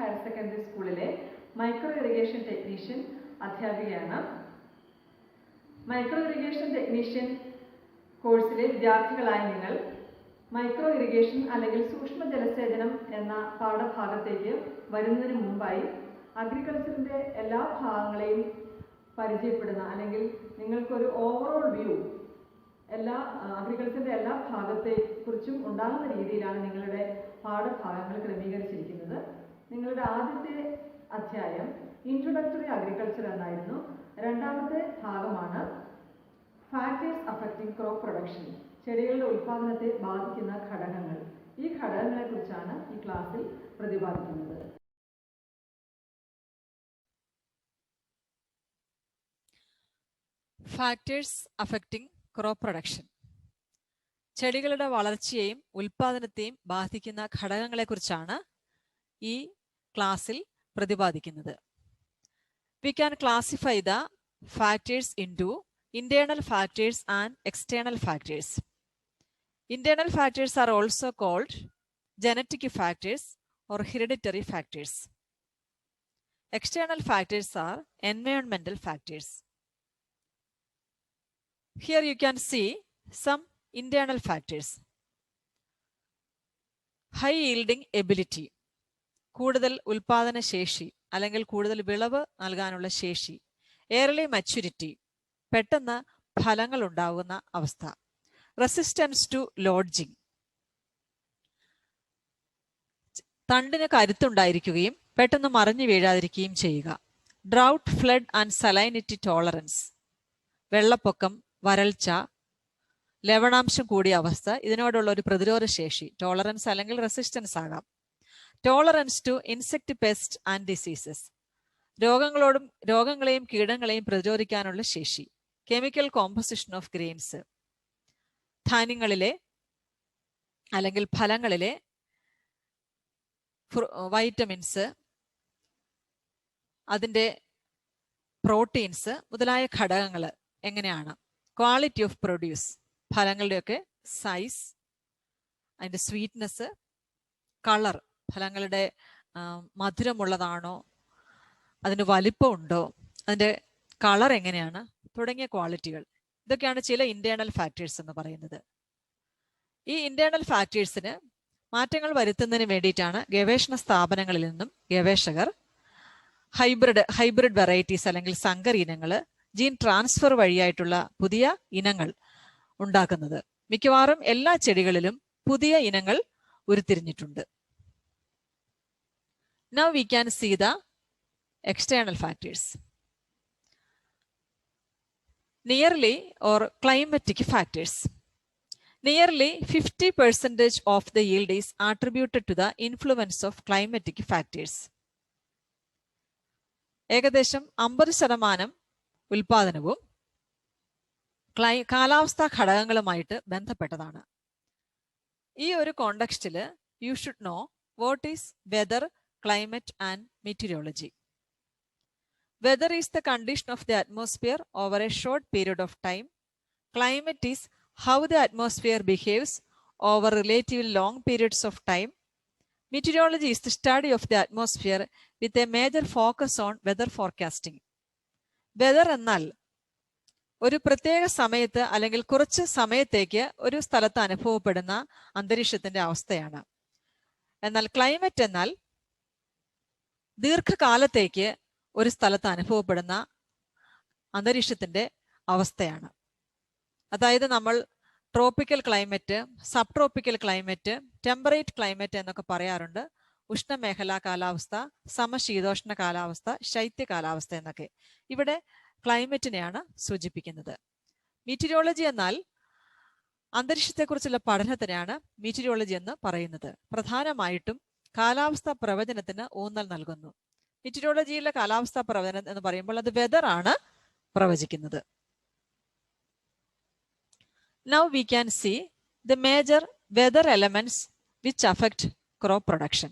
Higher secondary സ്കൂളിലെ micro irrigation technician അധ്യാപികയാണ്. Micro irrigation technician കോഴ്സിലെ വിദ്യാർത്ഥികളായ നിങ്ങൾ മൈക്രോ ഇറിഗേഷൻ അല്ലെങ്കിൽ സൂക്ഷ്മ ജലസേചനം എന്ന പാഠഭാഗത്തേക്ക് വരുന്നതിന് മുമ്പായി അഗ്രികൾച്ചറിൻ്റെ എല്ലാ ഭാഗങ്ങളെയും പരിചയപ്പെടുന്ന അല്ലെങ്കിൽ നിങ്ങൾക്കൊരു ഓവറോൾ വ്യൂ അഗ്രികൾച്ചറിൻ്റെ എല്ലാ ഭാഗത്തെക്കുറിച്ചും ഉണ്ടാകുന്ന രീതിയിലാണ് നിങ്ങളുടെ പാഠഭാഗങ്ങൾ ക്രമീകരിച്ചിരിക്കുന്നത്. നിങ്ങളുടെ ആദ്യത്തെ അധ്യായം ഇൻട്രൊഡക്ടറി അഗ്രികൾച്ചർ എന്നായിരുന്നു. രണ്ടാമത്തെ ഭാഗമാണ് ഫാക്ടേഴ്സ് അഫക്റ്റിംഗ് ക്രോപ്പ് പ്രൊഡക്ഷൻ, ചെടികളുടെ ഉൽപ്പാദനത്തെ ബാധിക്കുന്ന ഘടകങ്ങൾ. ഈ ഘടകങ്ങളെക്കുറിച്ചാണ് ഈ ക്ലാസ്സിൽ പ്രതിപാദിക്കുന്നത്. ഫാക്ടേഴ്സ് അഫക്റ്റിംഗ് ക്രോപ്പ് പ്രൊഡക്ഷൻ, ചെടികളുടെ വളർച്ചയെയും ഉൽപ്പാദനത്തെയും ബാധിക്കുന്ന ഘടകങ്ങളെക്കുറിച്ചാണ് ഈ ക്ലാസ്സിൽ പ്രതിപാദിക്കുന്നത്. We can classify the factors into internal factors and external factors. Internal factors are also called genetic factors or hereditary factors. External factors are environmental factors. Here you can see some internal factors. High yielding ability, കൂടുതൽ ഉൽപാദന ശേഷി അല്ലെങ്കിൽ കൂടുതൽ വിളവ് നൽകാനുള്ള ശേഷി. Early maturity, പെട്ടെന്ന് ഫലങ്ങൾ ഉണ്ടാകുന്ന അവസ്ഥ. റെസിസ്റ്റൻസ് ടു ലോഡ്ജിങ്, തണ്ടിന് കരുത്തുണ്ടായിരിക്കുകയും പെട്ടെന്ന് മറിഞ്ഞു വീഴാതിരിക്കുകയും ചെയ്യുക. Drought, flood and salinity tolerance, വെള്ളപ്പൊക്കം, വരൾച്ച, ലവണാംശം കൂടിയ അവസ്ഥ, ഇതിനോടുള്ള ഒരു പ്രതിരോധ ശേഷി. ടോളറൻസ് അല്ലെങ്കിൽ റെസിസ്റ്റൻസ് ആകാം. Tolerance to insect, pest and diseases, രോഗങ്ങളെയും കീടങ്ങളെയും പ്രതിരോധിക്കാനുള്ള ശേഷി. കെമിക്കൽ കോമ്പോസിഷൻ ഓഫ് ഗ്രെയിൻസ്, ധാന്യങ്ങളിലെ അല്ലെങ്കിൽ ഫലങ്ങളിലെ വൈറ്റമിൻസ്, അതിൻ്റെ പ്രോട്ടീൻസ് മുതലായ ഘടകങ്ങൾ എങ്ങനെയാണ്. ക്വാളിറ്റി ഓഫ് പ്രൊഡ്യൂസ്, ഫലങ്ങളുടെയൊക്കെ സൈസ്, അതിൻ്റെ സ്വീറ്റ്നെസ്, കളർ, ഫലങ്ങളുടെ മധുരമുള്ളതാണോ, അതിന് വലിപ്പമുണ്ടോ, അതിൻ്റെ കളർ എങ്ങനെയാണ് തുടങ്ങിയ ക്വാളിറ്റികൾ. ഇതൊക്കെയാണ് ചില ഇന്റേണൽ ഫാക്ടേഴ്സ് എന്ന് പറയുന്നത്. ഈ ഇന്റേണൽ ഫാക്ടേഴ്സിന് മാറ്റങ്ങൾ വരുത്തുന്നതിന് വേണ്ടിയിട്ടാണ് ഗവേഷണ സ്ഥാപനങ്ങളിൽ നിന്നും ഗവേഷകർ ഹൈബ്രിഡ് വെറൈറ്റീസ് അല്ലെങ്കിൽ സങ്കര ഇനങ്ങൾ, ജീൻ ട്രാൻസ്ഫർ വഴിയായിട്ടുള്ള പുതിയ ഇനങ്ങൾ ഉണ്ടാക്കുന്നത്. മിക്കവാറും എല്ലാ ചെടികളിലും പുതിയ ഇനങ്ങൾ ഉരുത്തിരിഞ്ഞിട്ടുണ്ട്. Now we can see the external factors. Nearly or climatic factors. Nearly 50% of the yield is attributed to the influence of climatic factors. ഏകദേശം 50% ഉൽപാദനവും കാലാവസ്ഥാ ഘടകങ്ങളുമായിട്ട് ബന്ധപ്പെട്ടതാണ്. ഈ ഒരു കോണ്ടെക്സ്റ്റിൽ you should know what is weather, climate and meteorology. Weather is the condition of the atmosphere over a short period of time. Climate is how the atmosphere behaves over relatively long periods of time. Meteorology is the study of the atmosphere with a major focus on weather forecasting. Weather എന്നാൽ ഒരു പ്രത്യേക സമയത്ത് അല്ലെങ്കിൽ കുറച്ച് സമയത്തേക്ക് ഒരു സ്ഥലത്ത് അനുഭവപ്പെടുന്ന അന്തരീക്ഷത്തിന്റെ അവസ്ഥയാണ്. എന്നാൽ ക്ലൈമറ്റ് എന്നാൽ ദീർഘകാലത്തേക്ക് ഒരു സ്ഥലത്ത് അനുഭവപ്പെടുന്ന അന്തരീക്ഷത്തിന്റെ അവസ്ഥയാണ്. അതായത് നമ്മൾ tropical climate, sub tropical climate, temperate climate എന്നൊക്കെ പറയാറുണ്ട്. ഉഷ്ണമേഖലാ കാലാവസ്ഥ, സമശീതോഷ്ണ കാലാവസ്ഥ, ശൈത്യ കാലാവസ്ഥ എന്നൊക്കെ. ഇവിടെ ക്ലൈമറ്റിനെയാണ് സൂചിപ്പിക്കുന്നത്. മീറ്റീരിയോളജി എന്നാൽ അന്തരീക്ഷത്തെക്കുറിച്ചുള്ള പഠനത്തിനാണ് മീറ്റീരിയോളജി എന്ന് പറയുന്നത്. പ്രധാനമായിട്ടും കാലാവസ്ഥാ പ്രവചനത്തിന് ഊന്നൽ നൽകുന്നു. മീറ്റീരിയോളജിയിലെ കാലാവസ്ഥാ പ്രവചനം എന്ന് പറയുമ്പോൾ അത് വെതർ ആണ് പ്രവചിക്കുന്നത്. Now we can see the major weather elements which affect crop production.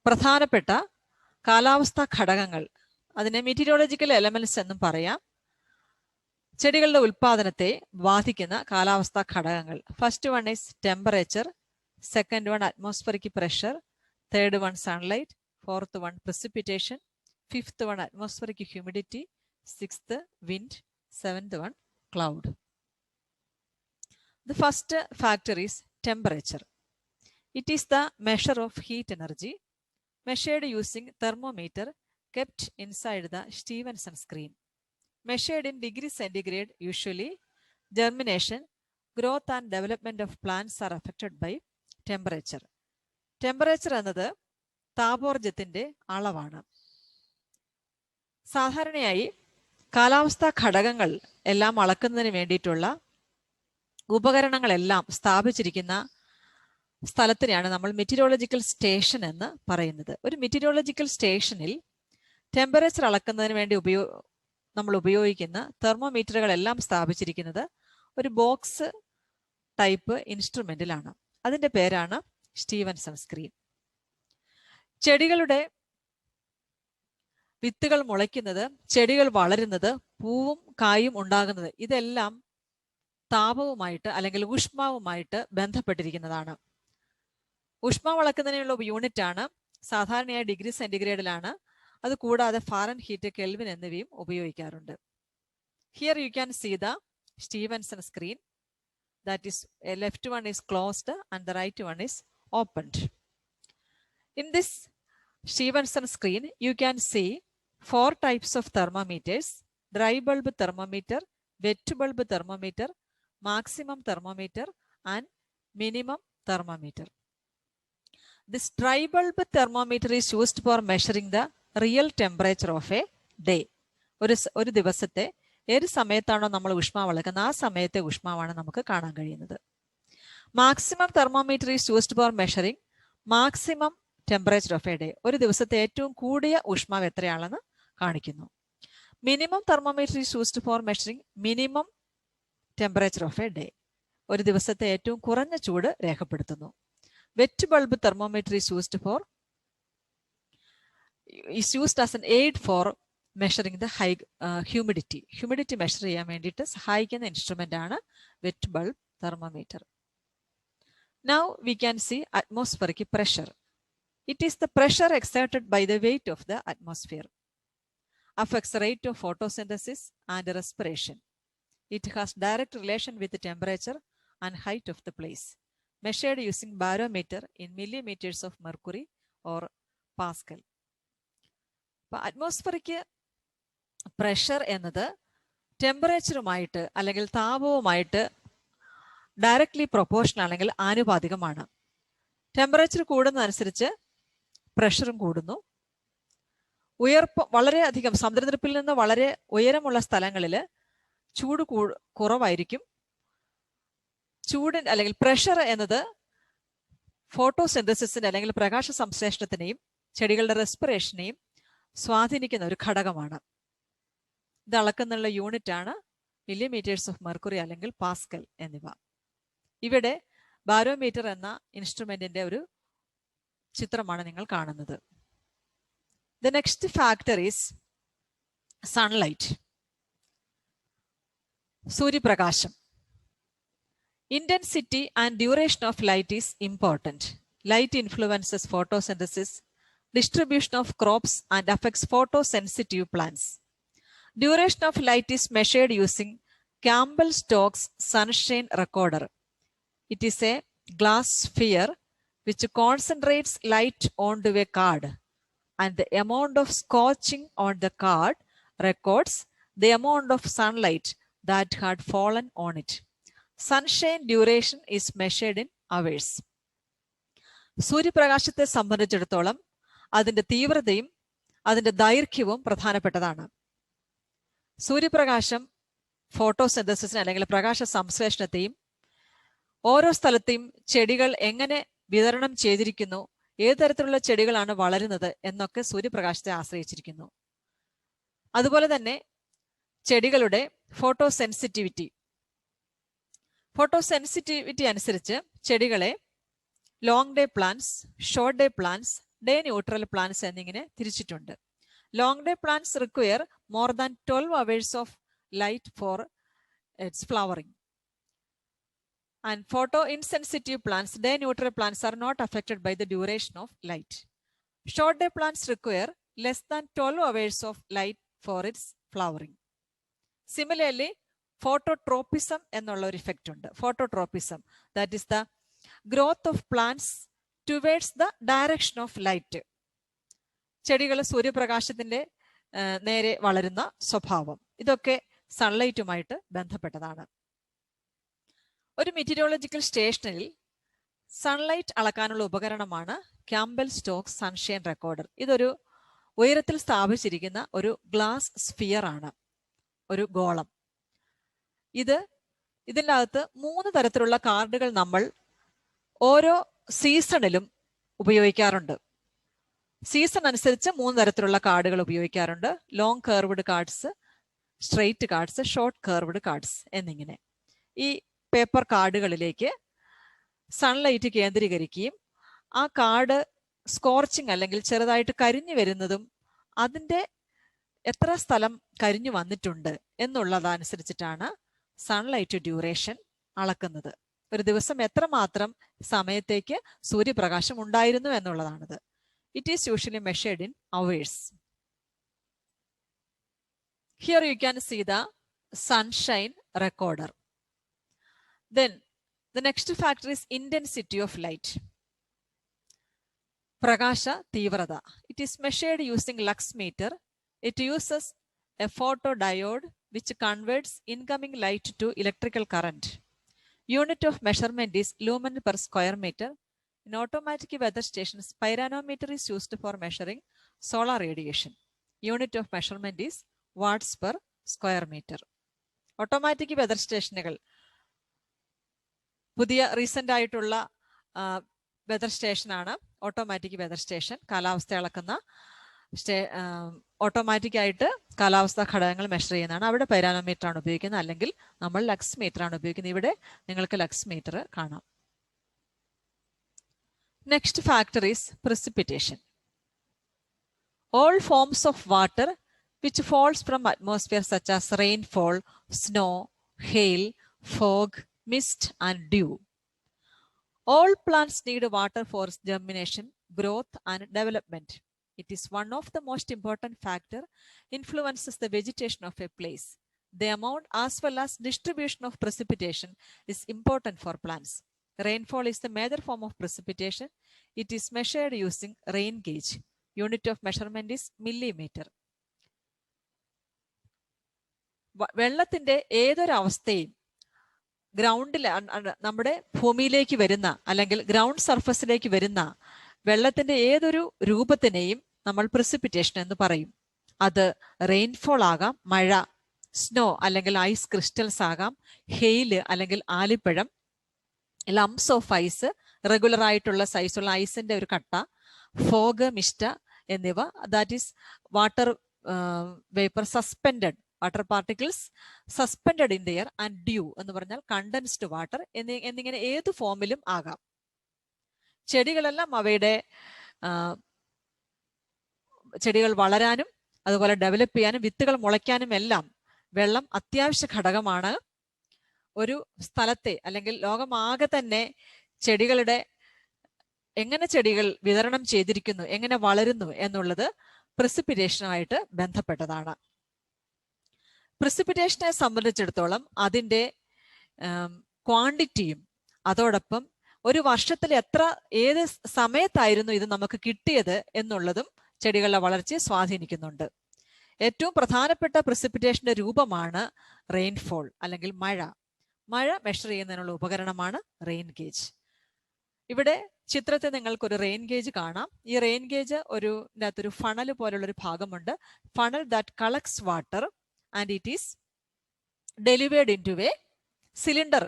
പ്രധാനപ്പെട്ട കാലാവസ്ഥാ ഘടകങ്ങൾ, അതിനെ മീറ്റീരിയോളജിക്കൽ എലമെന്റ്സ് എന്നും പറയാം. ചെടികളുടെ ഉൽപാദനത്തെ ബാധിക്കുന്ന കാലാവസ്ഥാ ഘടകങ്ങൾ. First one is temperature, second one atmospheric pressure, third one sunlight, fourth one precipitation, fifth one atmospheric humidity, sixth wind, seventh one cloud. The first factor is temperature. It is the measure of heat energy measured using thermometer kept inside the Stephenson screen. Measured in degrees centigrade, usually germination, growth and development of plants are affected by temperature. Temperature എന്നത് താപോർജ്ജത്തിന്റെ അളവാണ്. സാധാരണയായി കാലാവസ്ഥാ ഘടകങ്ങൾ എല്ലാം അളക്കുന്നതിന് വേണ്ടിയിട്ടുള്ള ഉപകരണങ്ങളെല്ലാം സ്ഥാപിച്ചിരിക്കുന്ന സ്ഥലത്തിനെയാണ് നമ്മൾ മെറ്റീരിയോളജിക്കൽ സ്റ്റേഷൻ എന്ന് പറയുന്നത്. ഒരു മെറ്റീരിയോളജിക്കൽ സ്റ്റേഷനിൽ ടെമ്പറേച്ചർ അളക്കുന്നതിന് വേണ്ടി നമ്മൾ ഉപയോഗിക്കുന്ന തെർമോമീറ്ററുകളെല്ലാം സ്ഥാപിച്ചിരിക്കുന്നത് ഒരു ബോക്സ് ടൈപ്പ് ഇൻസ്ട്രുമെന്റിലാണ്. അതിന്റെ പേരാണ് സ്റ്റീവൻസൺ സ്ക്രീൻ. ചെടികളുടെ വിത്തുകൾ മുളയ്ക്കുന്നത്, ചെടികൾ വളരുന്നത്, പൂവും കായും ഉണ്ടാകുന്നത്, ഇതെല്ലാം താപവുമായിട്ട് അല്ലെങ്കിൽ ഊഷ്മാവുമായിട്ട് ബന്ധപ്പെട്ടിരിക്കുന്നതാണ്. ഊഷ്മാവ് അളക്കുന്നതിനുള്ള യൂണിറ്റ് ആണ് സാധാരണയായി ഡിഗ്രി സെന്റിഗ്രേഡിലാണ്. അത് കൂടാതെ ഫാരൻഹീറ്റ്, കെൽവിൻ എന്നിവയും ഉപയോഗിക്കാറുണ്ട്. Here you can see the Stevenson screen. That is left one is closed and the right one is opened. In this Stephenson screen, you can see 4 types of thermometers: dry bulb thermometer, wet bulb thermometer, maximum thermometer, and minimum thermometer. This dry bulb thermometer is used for measuring the real temperature of a day. ഒരു ദിവസത്തെ ഏത് സമയത്താണോ നമ്മൾ ഊഷ്മാവ് അളക്കുന്നത് ആ സമയത്തെ ഊഷ്മാവാണ് നമുക്ക് കാണാൻ കഴിയുന്നത്. Maximum thermometer is used for measuring maximum temperature of a day. ഒരു ദിവസത്തെ ഏറ്റവും കൂടിയ ഊഷ്മാവ് എത്രയാണെന്ന് കാണിക്കുന്നു. Minimum thermometer is used for measuring minimum temperature of a day. ഒരു ദിവസത്തെ ഏറ്റവും കുറഞ്ഞ ചൂട് രേഖപ്പെടുത്തുന്നു. Wet bulb thermometer is used as an aid for measuring the humidity. Humidity measure ചെയ്യാൻ വേണ്ടിയിട്ട് സഹായിക്കുന്ന ഇൻസ്ട്രുമെന്റ് ആണ് wet bulb thermometer. Now we can see atmospheric pressure. It is the pressure exerted by the weight of the atmosphere. Affects the rate of photosynthesis and respiration. It has direct relation with the temperature and height of the place. Measured using barometer in millimeters of mercury or Pascal. Atmospheric pressure എന്നത് ടെമ്പറേച്ചറുമായിട്ട് അല്ലെങ്കിൽ താപവുമായിട്ട് directly proportional അല്ലെങ്കിൽ ആനുപാതികമാണ്. Temperature കൂടുന്നതനുസരിച്ച് പ്രഷറും കൂടുന്നു. വളരെയധികം സമുദ്രനിരപ്പിൽ നിന്ന് വളരെ ഉയരമുള്ള സ്ഥലങ്ങളിൽ ചൂട് കുറവായിരിക്കും. ചൂടിന് അല്ലെങ്കിൽ പ്രഷർ എന്നത് ഫോട്ടോസിന്തസിസിന്റെ അല്ലെങ്കിൽ പ്രകാശ സംശ്ലേഷണത്തിനെയും ചെടികളുടെ റെസ്പിറേഷനെയും സ്വാധീനിക്കുന്ന ഒരു ഘടകമാണ്. ഇത് അളക്കുന്നുള്ള യൂണിറ്റ് ആണ് മില്ലിമീറ്റേഴ്സ് ഓഫ് മെർക്കുറി അല്ലെങ്കിൽ പാസ്കൽ എന്നിവ. ഇവിടെ ബാരോമീറ്റർ എന്ന ഇൻസ്ട്രുമെന്റിന്റെ ഒരു ചിത്രമാണ് നിങ്ങൾ കാണുന്നത്. The next factor is sunlight. സൂര്യപ്രകാശം. Intensity and duration of light is important. Light influences photosynthesis, distribution of crops, and affects photosensitive plants. Duration of light is measured using Campbell-Stokes sunshine recorder. It is a glass sphere which concentrates light onto a card, and the amount of scorching on the card records the amount of sunlight that had fallen on it. Sunshine duration is measured in hours. സൂര്യപ്രകാശത്തെ സംബന്ധിച്ചിടത്തോളം അതിന്റെ തീവ്രതയും അതിന്റെ ദൈർഘ്യവും പ്രധാനപ്പെട്ടതാണ്. സൂര്യപ്രകാശം ഫോട്ടോസിന്തസിസിനെ അല്ലെങ്കിൽ പ്രകാശ സംശ്ലേഷണത്തെയും ഓരോ സ്ഥലത്തെയും ചെടികൾ എങ്ങനെ വിതരണം ചെയ്തിരിക്കുന്നു, ഏത് തരത്തിലുള്ള ചെടികളാണ് വളരുന്നത് എന്നൊക്കെ സൂര്യപ്രകാശത്തെ ആശ്രയിച്ചിരിക്കുന്നു. അതുപോലെ തന്നെ ചെടികളുടെ ഫോട്ടോസെൻസിറ്റിവിറ്റി അനുസരിച്ച് ചെടികളെ long day plants, short day plants, day neutral plants എന്നിങ്ങനെ തിരിച്ചിട്ടുണ്ട്. Long day plants require more than 12 hours of light for its flowering. And photoinsensitive plants, day neutral plants, are not affected by the duration of light. Short day plants require less than 12 hours of light for its flowering. Similarly, phototropism എന്നുള്ള ഒരു effect ഉണ്ട്. Phototropism, that is the growth of plants towards the direction of light. ചെടികൾ സൂര്യപ്രകാശത്തിന്റെ നേരെ വളരുന്ന സ്വഭാവം, ഇതൊക്കെ സൺലൈറ്റുമായിട്ട് ബന്ധപ്പെട്ടതാണ്. ഒരു മെറ്റീരിയോളജിക്കൽ സ്റ്റേഷനിൽ സൺലൈറ്റ് അളക്കാനുള്ള ഉപകരണമാണ് ക്യാമ്പൽ സ്റ്റോക്സ് സൺഷൈൻ റെക്കോർഡർ. ഇതൊരു ഉയരത്തിൽ സ്ഥാപിച്ചിരിക്കുന്ന ഒരു ഗ്ലാസ് സ്ഫിയർ ആണ്, ഒരു ഗോളം. ഇതിൻ്റെ അകത്ത് 3 തരത്തിലുള്ള കാർഡുകൾ നമ്മൾ ഓരോ സീസണിലും ഉപയോഗിക്കാറുണ്ട്. സീസൺ അനുസരിച്ച് 3 തരത്തിലുള്ള കാർഡുകൾ ഉപയോഗിക്കാറുണ്ട്. Long curved cards, straight cards, short curved cards എന്നിങ്ങനെ. ഈ പേപ്പർ കാർഡുകളിലേക്ക് സൺലൈറ്റ് കേന്ദ്രീകരിക്കുകയും ആ കാർഡ് സ്കോർച്ചിങ് അല്ലെങ്കിൽ ചെറുതായിട്ട് കരിഞ്ഞു വരുന്നതും അതിൻ്റെ എത്ര സ്ഥലം കരിഞ്ഞു വന്നിട്ടുണ്ട് എന്നുള്ളതനുസരിച്ചിട്ടാണ് സൺലൈറ്റ് ഡ്യൂറേഷൻ അളക്കുന്നത്. ഒരു ദിവസം എത്രമാത്രം സമയത്തേക്ക് സൂര്യപ്രകാശം ഉണ്ടായിരുന്നു എന്നുള്ളതാണിത്. It is usually measured in hours. Here you can see the sunshine recorder. Then the next factor is intensity of light. Prakasha Tivrada. It is measured using lux meter. It uses a photodiode which converts incoming light to electrical current. Unit of measurement is lumen per square meter. In automatic weather stations, pyranometer is used for measuring solar radiation. Unit of measurement is watts per square meter. Automatic weather stationകൾ പുതിയ recent ആയിട്ടുള്ള weather സ്റ്റേഷനാണ് automatic weather station. കാലാവസ്ഥ അളക്കുന്ന automatic ആയിട്ട് കാലാവസ്ഥാ ഘടകങ്ങൾ measure ചെയ്യുന്നതാണ്. അവിടെ പൈരാനോമീറ്റർ ആണ് ഉപയോഗിക്കുന്നത്, അല്ലെങ്കിൽ നമ്മൾ ലക്സ് മീറ്റർ ആണ് ഉപയോഗിക്കുന്നത്. ഇവിടെ നിങ്ങൾക്ക് ലക്സ് മീറ്റർ കാണാം. Next factor is precipitation. All forms of water which falls from atmosphere such as rainfall, snow, hail, fog, mist and dew. All plants need water for germination, growth and development. It is one of the most important factor influences the vegetation of a place. The amount as well as distribution of precipitation is important for plants. Rainfall is the major form of precipitation. It is measured using rain gauge. Unit of measurement is millimeter. വെള്ളത്തിന്റെ ഏതൊരു അവസ്ഥയും ഗ്രൗണ്ടിൽ നമ്മുടെ ഭൂമിയിലേക്ക് വരുന്ന അല്ലെങ്കിൽ ground സർഫസിലേക്ക് വരുന്ന വെള്ളത്തിന്റെ ഏതൊരു രൂപത്തിനെയും നമ്മൾ precipitation എന്ന് പറയും. അത് റെയിൻഫോൾ ആകാം, മഴ, സ്നോ അല്ലെങ്കിൽ ഐസ് ക്രിസ്റ്റൽസ് ആകാം, ഹെയില് അല്ലെങ്കിൽ ആലിപ്പഴം, ലംസ് ഓഫ് ഐസ്, റെഗുലർ ആയിട്ടുള്ള സൈസുള്ള ഐസിന്റെ ഒരു കട്ട, ഫോഗ്, മിസ്റ്റ എന്നിവ, that is water vapour suspended, water particles suspended in the air, and dew എന്ന് പറഞ്ഞാൽ കണ്ടൻസ്ഡ് വാട്ടർ എന്നിങ്ങനെ ഏത് ഫോമിലും ആകാം. ചെടികളെല്ലാം അവയുടെ ചെടികൾ വളരാനും അതുപോലെ ഡെവലപ്പ് ചെയ്യാനും വിത്തുകൾ മുളയ്ക്കാനും എല്ലാം വെള്ളം അത്യാവശ്യ ഘടകമാണ്. ഒരു സ്ഥലത്തെ അല്ലെങ്കിൽ ലോകമാകെ തന്നെ ചെടികളുടെ എങ്ങനെ ചെടികൾ വിതരണം ചെയ്തിരിക്കുന്നു, എങ്ങനെ വളരുന്നു എന്നുള്ളത് precipitation-ആയിട്ട് ബന്ധപ്പെട്ടതാണ്. precipitation-നെ സംബന്ധിച്ചിടത്തോളം അതിൻ്റെ ക്വാണ്ടിറ്റിയും അതോടൊപ്പം ഒരു വർഷത്തിൽ ഏത് സമയത്തായിരുന്നു ഇത് നമുക്ക് കിട്ടിയത് എന്നുള്ളതും ചെടികളുടെ വളർച്ചയെ സ്വാധീനിക്കുന്നുണ്ട്. ഏറ്റവും പ്രധാനപ്പെട്ട precipitation-ന്റെ രൂപമാണ് റെയിൻഫോൾ അല്ലെങ്കിൽ മഴ. മഴ മെഷർ ചെയ്യുന്നതിനുള്ള ഉപകരണമാണ് റെയിൻ ഗേജ്. ഇവിടെ ചിത്രത്തിൽ നിങ്ങൾക്കൊരു റെയിൻ ഗേജ് കാണാം. ഈ റെയിൻ ഗേജ് ഇതിനകത്തൊരു ഫണൽ പോലുള്ളൊരു ഭാഗമുണ്ട്. Funnel that collects water and it is delivered into a cylinder.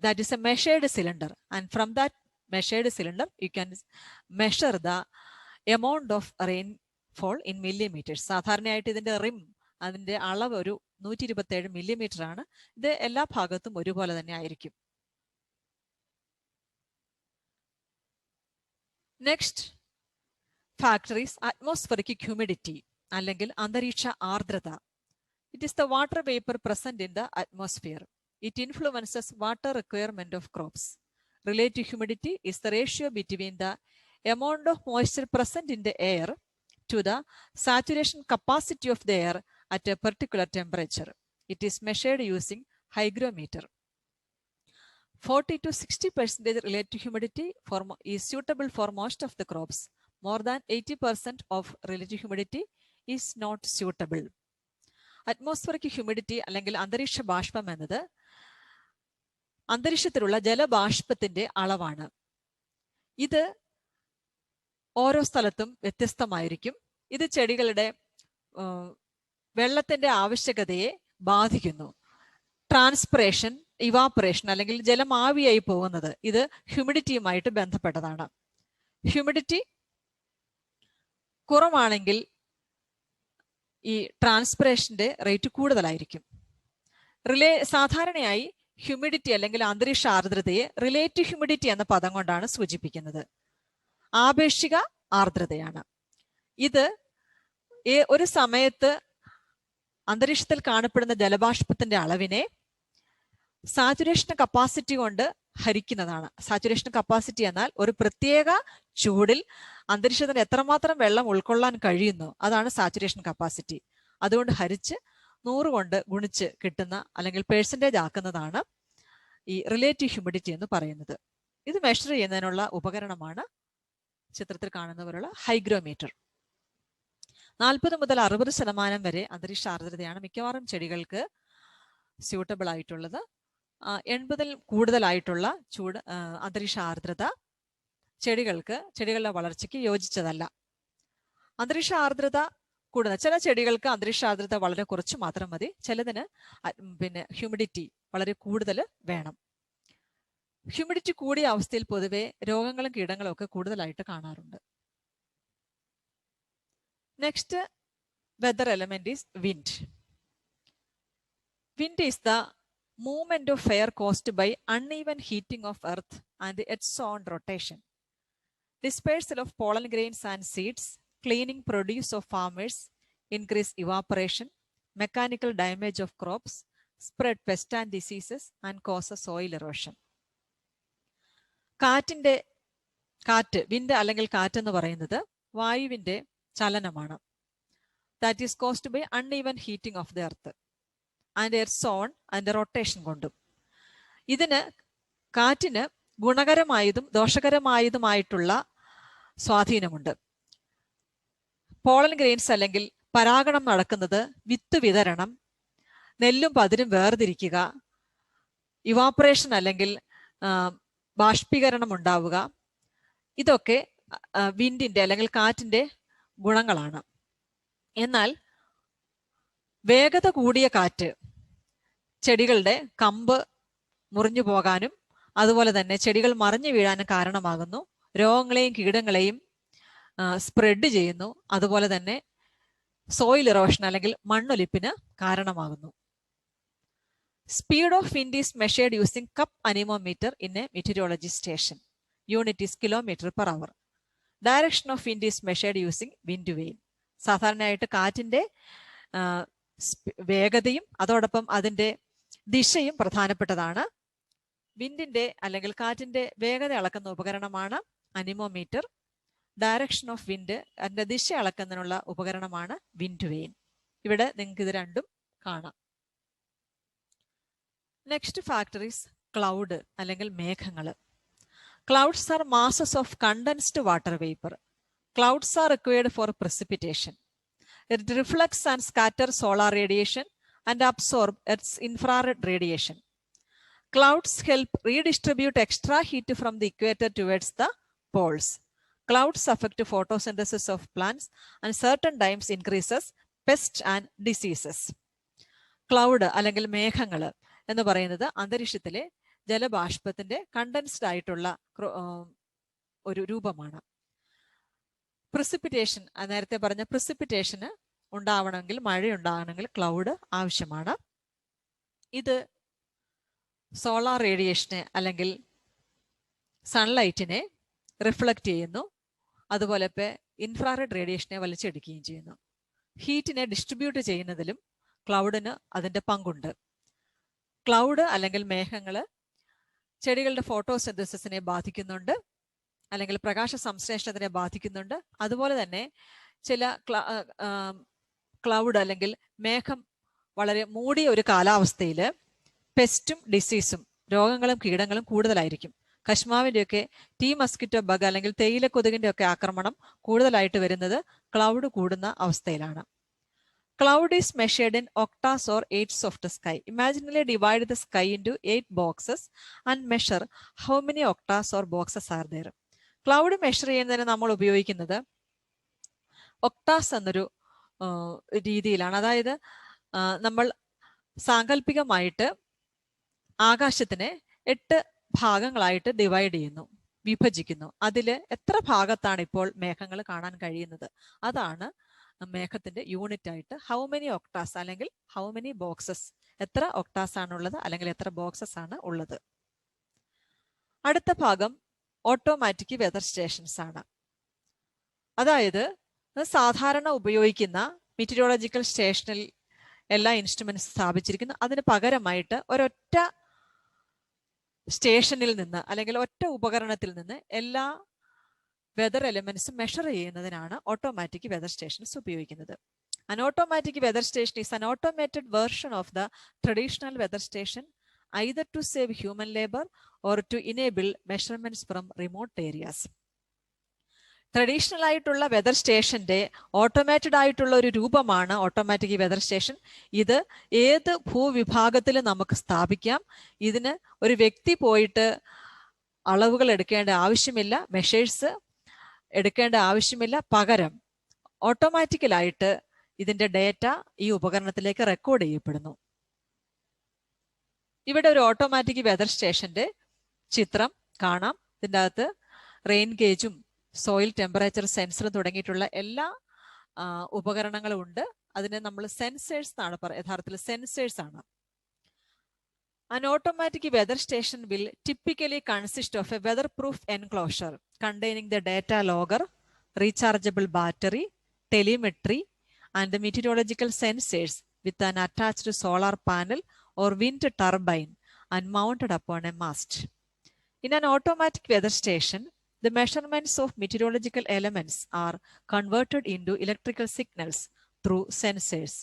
that is a measured cylinder, and from that measured cylinder you can measure the amount of rainfall in millimeters. സാധാരണയായിട്ട് ഇതിന്റെ റിം, അതിന്റെ അളവ് ഒരു 127 millimetre ആണ്. ഇത് എല്ലാ ഭാഗത്തും ഒരുപോലെ തന്നെ ആയിരിക്കും. Next factor is atmospheric humidity അല്ലെങ്കിൽ അന്തരീക്ഷ ആർദ്രത. It is the water vapour present in the atmosphere. It influences water requirement of crops. Relative humidity is the ratio between the amount of moisture present in the air to the saturation capacity of the air at a particular temperature. It is measured using hygrometer. 40 to 60% relative humidity is suitable for most of the crops. More than 80% of relative humidity is not suitable. Atmospheric humidity അല്ലെങ്കിൽ അന്തരീക്ഷ ബാഷ്പം എന്നത് അന്തരീക്ഷത്തിലുള്ള ജലബാഷ്പത്തിന്റെ അളവാണ്. ഇത് ഓരോ സ്ഥലത്തും വ്യത്യസ്തമായിരിക്കും. ഇത് ചെടികളുടെ വെള്ളത്തിന്റെ ആവശ്യകതയെ ബാധിക്കുന്നു. ട്രാൻസ്പിറേഷൻ, ഇവാപറേഷൻ അല്ലെങ്കിൽ ജലം ആവിയായി പോകുന്നത് ഇത് ഹ്യൂമിഡിറ്റിയുമായിട്ട് ബന്ധപ്പെട്ടതാണ്. ഹ്യൂമിഡിറ്റി കുറവാണെങ്കിൽ ഈ ട്രാൻസ്പിറേഷന്റെ റേറ്റ് കൂടുതലായിരിക്കും. സാധാരണയായി ഹ്യൂമിഡിറ്റി അല്ലെങ്കിൽ അന്തരീക്ഷ ആർദ്രതയെ റിലേറ്റീവ് ഹ്യൂമിഡിറ്റി എന്ന പദം കൊണ്ടാണ് സൂചിപ്പിക്കുന്നത്. ആപേക്ഷിക ആർദ്രതയാണ് ഇത്. ഒരു സമയത്ത് അന്തരീക്ഷത്തിൽ കാണപ്പെടുന്ന ജലബാഷ്പത്തിന്റെ അളവിനെ സാച്ചുറേഷൻ കപ്പാസിറ്റി കൊണ്ട് ഹരിക്കുന്നതാണ്. സാച്ചുറേഷൻ കപ്പാസിറ്റി എന്നാൽ ഒരു പ്രത്യേക ചൂടിൽ അന്തരീക്ഷത്തിന് എത്രമാത്രം വെള്ളം ഉൾക്കൊള്ളാൻ കഴിയുന്നു, അതാണ് സാച്ചുറേഷൻ കപ്പാസിറ്റി. അതുകൊണ്ട് ഹരിച്ച് 100 കൊണ്ട് ഗുണിച്ച് കിട്ടുന്ന അല്ലെങ്കിൽ പേഴ്സൻറ്റേജ് ആക്കുന്നതാണ് ഈ റിലേറ്റീവ് ഹ്യൂമിഡിറ്റി എന്ന് പറയുന്നത്. ഇത് മെഷർ ചെയ്യുന്നതിനുള്ള ഉപകരണമാണ് ചിത്രത്തിൽ കാണുന്ന പോലുള്ള ഹൈഗ്രോമീറ്റർ. 40 മുതൽ 60% വരെ അന്തരീക്ഷ ആർദ്രതയാണ് മിക്കവാറും ചെടികൾക്ക് സ്യൂട്ടബിൾ ആയിട്ടുള്ളത്. 80-ൽ കൂടുതലായിട്ടുള്ള അന്തരീക്ഷ ആർദ്രത ചെടികളുടെ വളർച്ചയ്ക്ക് യോജിച്ചതല്ല. അന്തരീക്ഷ ആർദ്രത കൂടുന്ന ചില ചെടികൾക്ക് അന്തരീക്ഷ ആർദ്രത വളരെ കുറച്ച് മാത്രം മതി. ചിലതിന് ഹ്യൂമിഡിറ്റി വളരെ കൂടുതൽ വേണം. ഹ്യൂമിഡിറ്റി കൂടിയ അവസ്ഥയിൽ പൊതുവെ രോഗങ്ങളും കീടങ്ങളും ഒക്കെ കൂടുതലായിട്ട് കാണാറുണ്ട്. Next whether element is wind. Wind is the movement of air caused by uneven heating of earth and its own rotation. Dispersal of pollen grains and seeds, cleaning produce of farmers, increase evaporation, mechanical damage of crops, spread pests and diseases and causes soil erosion. Wind അല്ലെങ്കിൽ കാറ്റ് എന്ന് പറയുന്നത് വായുവിന്റെ ചലനമാണ്. That is caused by uneven heating of the earth and earth on അതിന്റെ rotation കൊണ്ടും. കാറ്റിന് ഗുണകരമായതും ദോഷകരമായതുമായിട്ടുള്ള സ്വാധീനമുണ്ട്. പോളൻ ഗ്രെയിൻസ് അല്ലെങ്കിൽ പരാഗണം നടക്കുന്നത്, വിത്ത് വിതരണം, നെല്ലും പതിരും വേർതിരിക്കുക, ഇവാപറേഷൻ അല്ലെങ്കിൽ ബാഷ്പീകരണം ഉണ്ടാവുക, ഇതൊക്കെ വിൻഡിന്റെ അല്ലെങ്കിൽ കാറ്റിന്റെ ഗുണങ്ങളാണ്. എന്നാൽ വേഗത കൂടിയ കാറ്റ് ചെടികളുടെ കമ്പ് മുറിഞ്ഞു പോകാനും അതുപോലെ തന്നെ ചെടികൾ മറിഞ്ഞു വീഴാനും കാരണമാകുന്നു. രോഗങ്ങളെയും കീടങ്ങളെയും സ്പ്രെഡ് ചെയ്യുന്നു. അതുപോലെ തന്നെ സോയിൽ ഇറോഷൻ അല്ലെങ്കിൽ മണ്ണൊലിപ്പിന് കാരണമാകുന്നു. Speed of wind is measured using cup anemometer in a meteorology station. Unit is km/h. Direction of wind is measured using wind vane. സാധാരണയായിട്ട് കാറ്റിന്റെ വേഗതയും അതോടൊപ്പം അതിന്റെ ദിശയും പ്രധാനപ്പെട്ടതാണ്. വിൻഡിന്റെ അല്ലെങ്കിൽ കാറ്റിന്റെ വേഗത അളക്കുന്ന ഉപകരണമാണ് അനിമോമീറ്റർ. ഡയറക്ഷൻ ഓഫ് വിൻഡ്, അതിന്റെ ദിശ അളക്കുന്നതിനുള്ള ഉപകരണമാണ് വിൻഡ് വെയിൻ. ഇവിടെ നിങ്ങൾക്ക് ഇത് രണ്ടും കാണാം. നെക്സ്റ്റ് ഫാക്ടർ ഈസ് ക്ലൗഡ് അല്ലെങ്കിൽ മേഘങ്ങൾ. Clouds R masses of condensed water vapour. Clouds are required for precipitation. It reflects and scatters solar radiation and absorb its infrared radiation. Clouds help redistribute extra heat from the equator towards the poles. Clouds affect photosynthesis of plants and certain times increases pests and diseases. Cloud അല്ലെങ്കിൽ മേഘങ്ങൾ എന്ന് പറയുന്നത് അന്തരീക്ഷത്തിലെ ജലബാഷ്പത്തിന്റെ condensed ആയിട്ടുള്ള ഒരു രൂപമാണ്. Precipitation, നേരത്തെ പറഞ്ഞ പ്രിസിപ്പിറ്റേഷന് ഉണ്ടാവണമെങ്കിൽ, മഴ ഉണ്ടാകണമെങ്കിൽ ക്ലൗഡ് ആവശ്യമാണ്. ഇത് സോളാർ റേഡിയേഷനെ അല്ലെങ്കിൽ സൺലൈറ്റിനെ റിഫ്ലക്റ്റ് ചെയ്യുന്നു. അതുപോലെ ഇൻഫ്രാറെഡ് റേഡിയേഷനെ വലിച്ചെടുക്കുകയും ചെയ്യുന്നു. ഹീറ്റിനെ ഡിസ്ട്രിബ്യൂട്ട് ചെയ്യുന്നതിലും ക്ലൗഡിന് അതിൻ്റെ പങ്കുണ്ട്. ക്ലൗഡ് അല്ലെങ്കിൽ മേഘങ്ങൾ ചെടികളുടെ ഫോട്ടോസിന്തസിസിനെ ബാധിക്കുന്നുണ്ട്, അല്ലെങ്കിൽ പ്രകാശ സംശ്ലേഷണത്തിനെ ബാധിക്കുന്നുണ്ട്. അതുപോലെ തന്നെ ചില ക്ലൗഡ് അല്ലെങ്കിൽ മേഘം വളരെ മൂടിയ ഒരു കാലാവസ്ഥയിൽ പെസ്റ്റും ഡിസീസും രോഗങ്ങളും കീടങ്ങളും കൂടുതലായിരിക്കും. കശ്മാവിൻ്റെയൊക്കെ ടീ മസ്കിറ്റോ ബഗ് അല്ലെങ്കിൽ തേയില കൊതുകിൻ്റെ ഒക്കെ ആക്രമണം കൂടുതലായിട്ട് വരുന്നത് ക്ലൗഡ് കൂടുന്ന അവസ്ഥയിലാണ്. Cloud is measured in octaves or eighths of the sky. Imaginally divide the sky into 8 boxes and measure how many octaves or boxes are there. Cloud measure ചെയ്യുന്നതിന് നമ്മൾ ഉപയോഗിക്കുന്നത് ഒക്ടാസ് എന്നൊരു രീതിയിലാണ്. അതായത് നമ്മൾ സാങ്കല്പികമായിട്ട് ആകാശത്തിനെ 8 ഭാഗങ്ങളായിട്ട് ഡിവൈഡ് ചെയ്യുന്നു, വിഭജിക്കുന്നു. അതിൽ എത്ര ഭാഗത്താണ് ഇപ്പോൾ മേഘങ്ങൾ കാണാൻ കഴിയുന്നത്, അതാണ് മേഘത്തിന്റെ യൂണിറ്റ് ആയിട്ട് ഹൗ മെനി ഒക്ടാസ് അല്ലെങ്കിൽ ഹൗ മെനി ബോക്സസ്, എത്ര ഒക്ടാസ് ആണുള്ളത് അല്ലെങ്കിൽ എത്ര ബോക്സസ് ആണ് ഉള്ളത്. അടുത്ത ഭാഗം ഓട്ടോമാറ്റിക് വെതർ സ്റ്റേഷൻസ് ആണ്. അതായത് സാധാരണ ഉപയോഗിക്കുന്ന മെറ്റീരിയോളജിക്കൽ സ്റ്റേഷനിൽ എല്ലാ ഇൻസ്ട്രുമെന്റ്സ് സ്ഥാപിച്ചിരിക്കുന്നു. അതിന് പകരമായിട്ട് ഒരൊറ്റ സ്റ്റേഷനിൽ നിന്ന് അല്ലെങ്കിൽ ഒറ്റ ഉപകരണത്തിൽ നിന്ന് എല്ലാ വെതർ എലിമെന്റ്സ് മെഷർ ചെയ്യുന്നതിനാണ് ഓട്ടോമാറ്റിക് വെതർ സ്റ്റേഷൻസ് ഉപയോഗിക്കുന്നത്. An automatic weather station is an automated version of the traditional weather station, either to save human labor or to enable measurements from remote areas. Traditional ആയിട്ടുള്ള weather സ്റ്റേഷന്റെ automated ആയിട്ടുള്ള ഒരു രൂപമാണ് automatic weather station. ഇത് ഏത് ഭൂവിഭാഗത്തിൽ നമുക്ക് സ്ഥാപിക്കാം. ഇതിന് ഒരു വ്യക്തി പോയിട്ട് അളവുകൾ എടുക്കേണ്ട ആവശ്യമില്ല, മെഷേഴ്സ് എടുക്കേണ്ട ആവശ്യമില്ല. പകരം ഓട്ടോമാറ്റിക്കലായിട്ട് ഇതിന്റെ ഡേറ്റ ഈ ഉപകരണത്തിലേക്ക് റെക്കോർഡ് ചെയ്യപ്പെടുന്നു. ഇവിടെ ഒരു ഓട്ടോമാറ്റിക് വെതർ സ്റ്റേഷന്റെ ചിത്രം കാണാം. ഇതിൻ്റെ അകത്ത് റെയിൻ ഗേജും സോയിൽ ടെമ്പറേച്ചർ സെൻസറും തുടങ്ങിയിട്ടുള്ള എല്ലാ ഉപകരണങ്ങളും ഉണ്ട്. അതിനെ നമ്മൾ സെൻസേഴ്സ് എന്നാണ് പറയുക. യഥാർത്ഥത്തിൽ സെൻസേഴ്സ് ആണ്. An automatic weather station will typically consist of a weatherproof enclosure containing the data logger, rechargeable battery, telemetry, and the meteorological sensors with an attached solar panel or wind turbine and mounted upon a mast. In an automatic weather station, the measurements of meteorological elements are converted into electrical signals through sensors.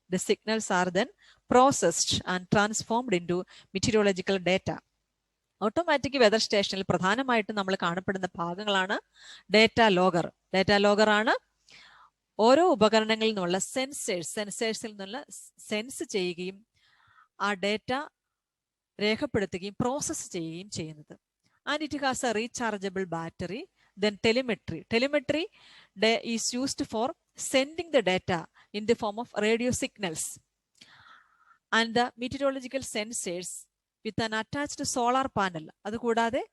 The signals are then processed and transformed into meteorological data. Automatic weather സ്റ്റേഷനിൽ പ്രധാനമായിട്ടും നമ്മൾ കാണപ്പെടുന്ന ഭാഗങ്ങളാണ് data logger. Data logger ആണ് ഓരോ ഉപകരണങ്ങളിൽ നിന്നുള്ള സെൻസേഴ്സിൽ നിന്നുള്ള സെൻസ് ചെയ്യുകയും ആ ഡേറ്റ രേഖപ്പെടുത്തുകയും പ്രോസസ്സ് ചെയ്യുകയും ചെയ്യുന്നത്. And it has a rechargeable battery. Then telemetry. Telemetry is used for sending the data in the form of radio signals. And the meteorological sensors with an attached solar panel. അതുകൂടാതെ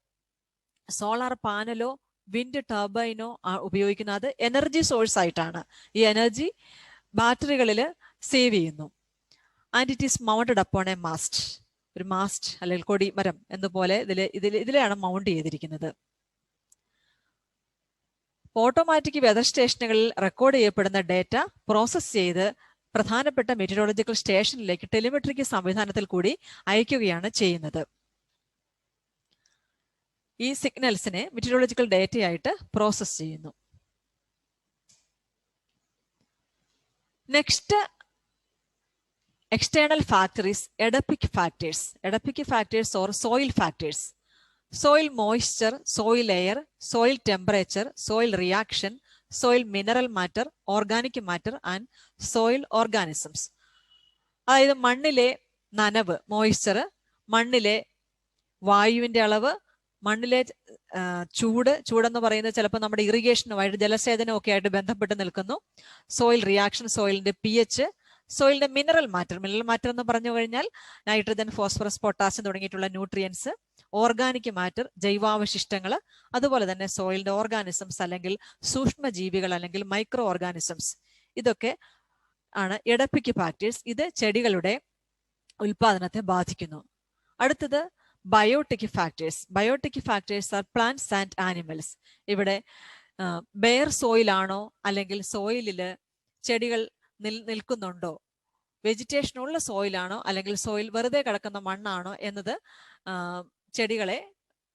solar പാനലോ wind ടർബൈനോ ഉപയോഗിക്കുന്നത് energy source ആയിട്ടാണ്. ഈ energy ബാറ്ററികളിൽ save ചെയ്യുന്നു. And it is mounted upon A mast. ഒരു mast അല്ലെങ്കിൽ കൊടിമരം എന്നപോലെ ഇതിലാണ് മൗണ്ട് ചെയ്തിരിക്കുന്നത്. ഓട്ടോമാറ്റിക് വെതർ സ്റ്റേഷനുകളിൽ റെക്കോർഡ് ചെയ്യപ്പെടുന്ന ഡേറ്റ പ്രോസസ് ചെയ്ത് പ്രധാനപ്പെട്ട മെറ്റീരിയോളജിക്കൽ സ്റ്റേഷനിലേക്ക് ടെലിമെട്രിക് സംവിധാനത്തിൽ കൂടി അയക്കുകയാണ് ചെയ്യുന്നത്. ഈ സിഗ്നൽസിനെ മെറ്റീരിയോളജിക്കൽ ഡേറ്റയായിട്ട് പ്രോസസ് ചെയ്യുന്നു. Next external factors, edaphic factors. Edaphic factors or soil factors. Soil moisture, soil air, soil temperature, soil reaction, soil mineral matter, organic matter and soil organisms. അതായത് മണ്ണിലെ നനവ്, മോയ്സ്ചർ, മണ്ണിലെ വായുവിന്റെ അളവ്, മണ്ണിലെ ചൂടെന്ന് പറയുന്നത് ചിലപ്പോൾ നമ്മുടെ ഇറിഗേഷനുമായിട്ട് ജലസേചനവും ഒക്കെ ആയിട്ട് ബന്ധപ്പെട്ട് നിൽക്കുന്നു. സോയിൽ റിയാക്ഷൻ, സോയിലിന്റെ pH, സോയിലിന്റെ മിനറൽ മാറ്റർ എന്ന് പറഞ്ഞു കഴിഞ്ഞാൽ നൈട്രജൻ, ഫോസ്ഫറസ്, പൊട്ടാസ്യം തുടങ്ങിയിട്ടുള്ള ന്യൂട്രിയൻസ്, ഓർഗാനിക് മാറ്റർ, ജൈവാവശിഷ്ടങ്ങൾ, അതുപോലെ തന്നെ സോയിലിന്റെ ഓർഗാനിസംസ് അല്ലെങ്കിൽ സൂക്ഷ്മജീവികൾ അല്ലെങ്കിൽ മൈക്രോ ഓർഗാനിസംസ്. ഇതൊക്കെ ആണ് എഡപ്പിക് ഫാക്ടേഴ്സ്. ഇത് ചെടികളുടെ ഉൽപാദനത്തെ ബാധിക്കുന്നു. അടുത്തത് biotic factors. Biotic factors are plants and animals. ഇവിടെ ബെയർ സോയിൽ ആണോ അല്ലെങ്കിൽ സോയിലില് ചെടികൾ നിൽക്കുന്നുണ്ടോ വെജിറ്റേഷൻ ഉള്ള സോയിലാണോ അല്ലെങ്കിൽ സോയിൽ വെറുതെ കിടക്കുന്ന മണ്ണാണോ എന്നത്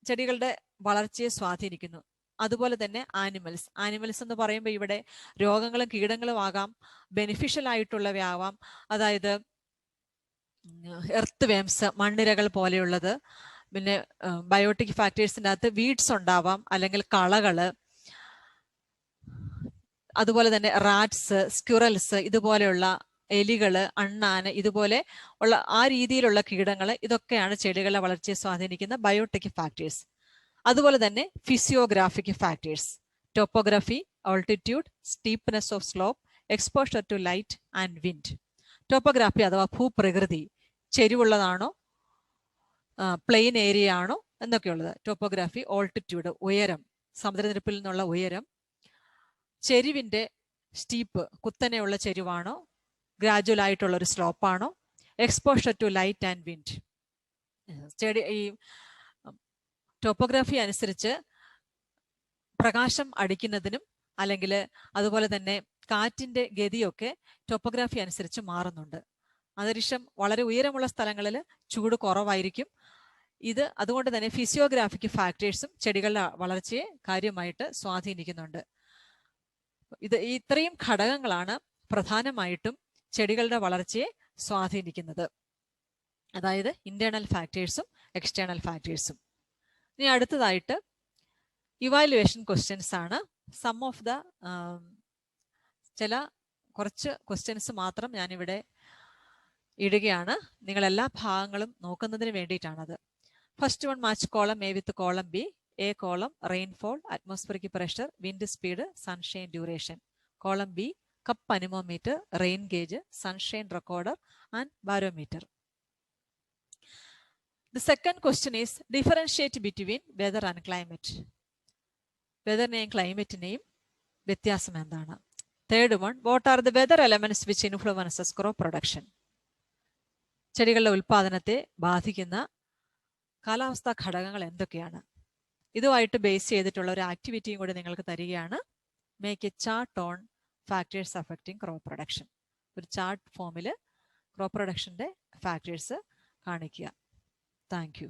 ചെടികളുടെ വളർച്ചയെ സ്വാധീനിക്കുന്നു. അതുപോലെ തന്നെ ആനിമൽസ് എന്ന് പറയുമ്പോൾ ഇവിടെ രോഗങ്ങളും കീടങ്ങളും ആകാം, ബെനിഫിഷ്യൽ ആയിട്ടുള്ളവയാവാം. അതായത് എർത്ത് വേംസ്, മണ്ണിരകൾ പോലെയുള്ളത്. പിന്നെ ബയോട്ടിക് ഫാക്ടേഴ്സിൻ്റെ അകത്ത് വീഡ്സ് ഉണ്ടാവാം, അല്ലെങ്കിൽ കളകള്. അതുപോലെ തന്നെ റാറ്റ്സ്, സ്ക്വിറൽസ്, ഇതുപോലെയുള്ള എലികള്, അണ്ണാന്, ഇതുപോലെ ഉള്ള ആ രീതിയിലുള്ള കീടങ്ങൾ, ഇതൊക്കെയാണ് ചെടികളുടെ വളർച്ചയെ സ്വാധീനിക്കുന്ന ബയോട്ടിക് ഫാക്ടേഴ്സ്. അതുപോലെ തന്നെ physiographic factors, topography, altitude, steepness of slope, exposure to light and wind. Topography അഥവാ ഭൂപ്രകൃതി, ചെരിവുള്ളതാണോ പ്ലെയിൻ ഏരിയ ആണോ എന്നൊക്കെയുള്ളത്. ടോപ്പോഗ്രാഫി, ഓൾട്ടിറ്റ്യൂഡ്, ഉയരം, സമുദ്രനിരപ്പിൽ നിന്നുള്ള ഉയരം, ചെരിവിന്റെ സ്റ്റീപ്പ്, കുത്തനെയുള്ള ചെരിവാണോ, ഗ്രാജുവൽ ആയിട്ടുള്ള ഒരു സ്ലോപ്പാണോ, exposure to light and wind. ഈ ടോപ്പോഗ്രാഫി അനുസരിച്ച് പ്രകാശം അടിക്കുന്നതിനും അല്ലെങ്കിൽ അതുപോലെ തന്നെ കാറ്റിന്റെ ഗതിയൊക്കെ ടോപ്പോഗ്രാഫി അനുസരിച്ച് മാറുന്നുണ്ട്. അന്തരീക്ഷം വളരെ ഉയരമുള്ള സ്ഥലങ്ങളിൽ ചൂട് കുറവായിരിക്കും. അതുകൊണ്ട് തന്നെ ഫിസിയോഗ്രാഫിക് ഫാക്ടേഴ്സും ചെടികളുടെ വളർച്ചയെ കാര്യമായിട്ട് സ്വാധീനിക്കുന്നുണ്ട്. ഇത്രയും ഘടകങ്ങളാണ് പ്രധാനമായിട്ടും ചെടികളുടെ വളർച്ചയെ സ്വാധീനിക്കുന്നത്. അതായത് ഇന്റേണൽ ഫാക്ടേഴ്സും എക്സ്റ്റേണൽ ഫാക്ടേഴ്സും. ഇനി അടുത്തതായിട്ട് ഇവാലുവേഷൻ ക്വസ്റ്റ്യൻസ് ആണ്. സം ഓഫ് ദ കുറച്ച് ക്വസ്റ്റ്യൻസ് മാത്രം ഞാനിവിടെ ഇടുകയാണ്. നിങ്ങൾ എല്ലാ ഭാഗങ്ങളും നോക്കുന്നതിന് വേണ്ടിയിട്ടാണത്. First one, match column A with column B. A column rainfall, atmospheric pressure, wind speed, sunshine duration. Column B cup anemometer, rain gauge, sunshine recorder and barometer. The second question is differentiate between weather and climate. വെതറിനെയും ക്ലൈമറ്റിനെയും വ്യത്യാസം എന്താണ്? Third one, what are the weather elements which influences crop production? ചെടികളുടെ ഉൽപാദനത്തെ ബാധിക്കുന്ന കാലാവസ്ഥാ ഘടകങ്ങൾ എന്തൊക്കെയാണ്? ഇതുമായിട്ട് ബേസ് ചെയ്തിട്ടുള്ള ഒരു ആക്ടിവിറ്റിയും കൂടി നിങ്ങൾക്ക് തരികയാണ്. Make A chart on factors affecting crop production. ഒരു ചാർട്ട് ഫോമിൽ ക്രോപ്പ് പ്രൊഡക്ഷൻ്റെ ഫാക്ടേഴ്സ് കാണിക്കുക. Thank you.